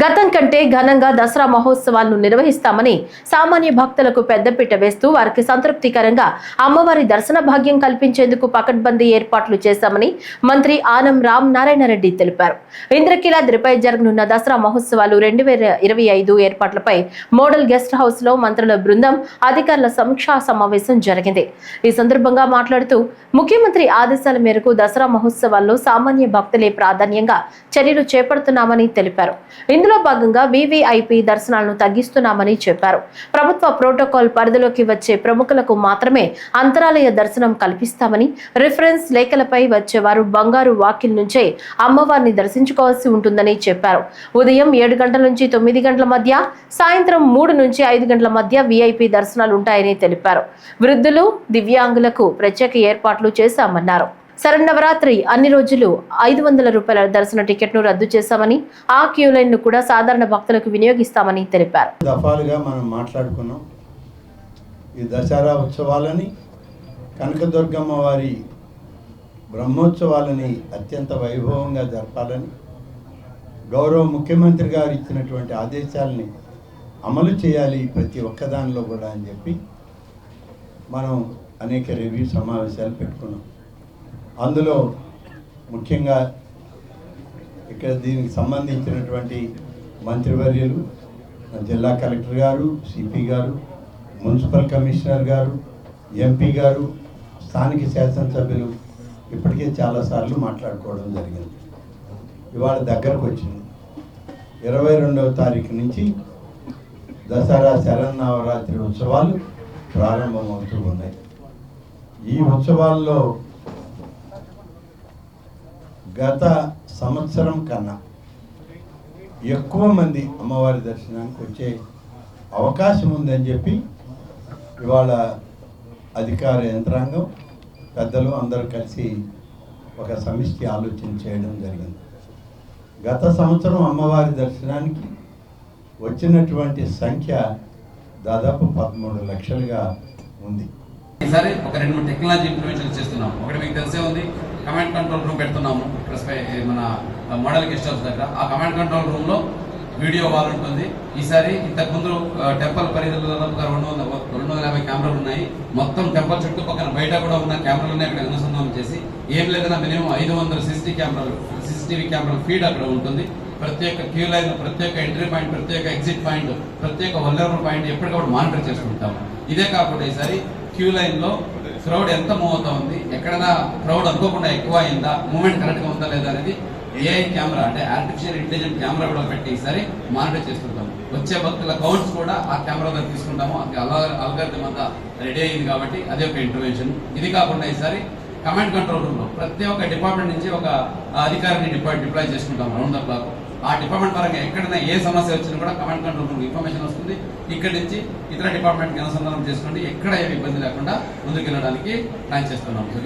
గతం కంటే ఘనంగా దసరా మహోత్సవాలను నిర్వహిస్తామని సామాన్య భక్తులకు పెద్దపీట వేస్తూ వారికి సంతృప్తికరంగా అమ్మవారి దర్శన భాగ్యం కల్పించేందుకు పకడ్బందీ ఏర్పాట్లు చేశామని మంత్రి ఆనం రామ్ నారాయణ రెడ్డి తెలిపారు. ఇంద్రకీలాద్రిపై జరగనున్న దసరా మహోత్సవాలు 2025 ఏర్పాట్లపై మోడల్ గెస్ట్ హౌస్ లో మంత్రుల బృందం అధికారుల సమీక్షా సమావేశం జరిగింది. ఈ సందర్భంగా మాట్లాడుతూ ముఖ్యమంత్రి ఆదేశాల మేరకు దసరా మహోత్సవాల్లో సామాన్య భక్తులే ప్రాధాన్యంగా చర్యలు చేపడుతున్నామని తెలిపారు. ఇందులో భాగంగా వీవీఐపీ దర్శనాలను తగ్గిస్తున్నామని చెప్పారు. ప్రభుత్వ ప్రోటోకాల్ పరిధిలోకి వచ్చే ప్రముఖులకు మాత్రమే అంతరాలయ దర్శనం కల్పిస్తామని, రిఫరెన్స్ లేఖలపై వచ్చేవారు బంగారు వాకిల్ నుంచే అమ్మవారిని దర్శించుకోవాల్సి ఉంటుందని చెప్పారు. ఉదయం 7 గంటల నుంచి 9 గంటల మధ్య, సాయంత్రం 3 నుంచి 5 గంటల మధ్య వీఐపీ దర్శనాలు ఉంటాయని తెలిపారు. వృద్ధులు, దివ్యాంగులకు ప్రత్యేక ఏర్పాట్లు చేశామన్నారు. శరన్నవరాత్రి అన్ని రోజులు 500 రూపాయల దర్శన టికెట్ను రద్దు చేశామని, ఆ క్యూ లైన్ ను కూడా సాధారణ భక్తులకు వినియోగిస్తామని తెలిపారు. దఫాలుగా మనం మాట్లాడుకున్నాం. ఈ దసరా ఉత్సవాలని, కనకదుర్గమ్మ వారి బ్రహ్మోత్సవాలని అత్యంత వైభవంగా జరపాలని, గౌరవ ముఖ్యమంత్రి గారు ఇచ్చినటువంటి ఆదేశాలని అమలు చేయాలి ప్రతి ఒక్కదానిలో కూడా అని చెప్పి మనం అనేక రివ్యూ సమావేశాలు పెట్టుకున్నాం. అందులో ముఖ్యంగా ఇక్కడ దీనికి సంబంధించినటువంటి మంత్రివర్యులు, జిల్లా కలెక్టర్ గారు, సిపి గారు, మున్సిపల్ కమిషనర్ గారు, ఎంపీ గారు, స్థానిక శాసనసభ్యులు ఇప్పటికే చాలాసార్లు మాట్లాడుకోవడం జరిగింది. ఇవాళ దగ్గరకు వచ్చింది. 22వ తారీఖు నుంచి దసరా శరన్నవరాత్రి ఉత్సవాలు ప్రారంభమవుతూ ఉన్నాయి. ఈ ఉత్సవాల్లో గత సంవత్సరం కన్నా ఎక్కువ మంది అమ్మవారి దర్శనానికి వచ్చే అవకాశం ఉందని చెప్పి ఇవాళ అధికార యంత్రాంగం, పెద్దలు అందరూ కలిసి ఒక సమిష్టి ఆలోచన చేయడం జరిగింది. గత సంవత్సరం అమ్మవారి దర్శనానికి వచ్చినటువంటి సంఖ్య దాదాపు 13 లక్షలుగా ఉంది. ఈసారి ఒక 2-3 టెక్నాలజీ ఇంప్లిమెంటేషన్ చేస్తున్నాం. ఒకటి మీకు తెలిసే ఉంది, కమాండ్ కంట్రోల్ రూమ్ పెడుతున్నాము ఇక్కడ మన మోడల్ గెస్ట్ హౌస్ దగ్గర. ఆ కమాండ్ కంట్రోల్ రూమ్ లో వీడియో వాల్ ఉంటుంది. ఈసారి ఇంతకుముందు టెంపుల్ పరిధిలో 250 కెమెరాలు ఉన్నాయి. మొత్తం టెంపుల్ చుట్టుపక్కల బయట కూడా ఉన్న కెమెరాలన్నీ అక్కడ అనుసంధానం చేసి, ఏం లేదన్నా మినిమం 500 CCTV కెమెరాలు ఫీడ్ అక్కడ ఉంటుంది. ప్రత్యేక క్యూ లైన్, ప్రత్యేక ఎంట్రీ పాయింట్, ప్రత్యేక ఎగ్జిట్ పాయింట్, ప్రత్యేక వల్నరబుల్ పాయింట్ ఎప్పటికప్పుడు మానిటర్ చేసుకుంటాము. ఇదే కాకుండా ఈసారి క్యూ లైన్ లో క్రౌడ్ ఎంత మూవ్ అవుతా ఉంది, ఎక్కడైనా క్రౌడ్ అనుకోకుండా ఎక్కువ అయిందా, మూవ్మెంట్ కరెక్ట్ గా ఉందా లేదా అనేది ఏఐ కెమెరా, అంటే ఆర్టిఫిషియల్ ఇంటెలిజెంట్ కెమెరా కూడా పెట్టి ఈసారి మానిటర్ చేసుకుంటాము. వచ్చే భక్తుల కౌంట్స్ కూడా ఆ కెమెరా దగ్గర తీసుకుంటాము. అల్గారిథం అంతా రెడీ అయింది కాబట్టి అదే ఒక ఇంటర్వెన్షన్. ఇది కాకుండా ఈసారి కమాండ్ కంట్రోల్ రూమ్ లో ప్రతి ఒక్క డిపార్ట్మెంట్ నుంచి ఒక అధికారిని డిప్లాయ్ చేసుకుంటాం రౌండ్ ద క్లాక్. ఆ డిపార్ట్మెంట్ పరంగా ఎక్కడైనా ఏ సమస్య వచ్చినా కూడా కమాండ్ కంట్రోల్ రూమ్ ఇన్ఫర్మేషన్ వస్తుంది. ఇక్కడి నుంచి ఇతర డిపార్ట్మెంట్కి అనుసంధానం చేసుకోండి, ఎక్కడ ఏమి ఇబ్బంది లేకుండా ముందుకు వెళ్ళడానికి ప్లాన్ చేస్తున్నాం.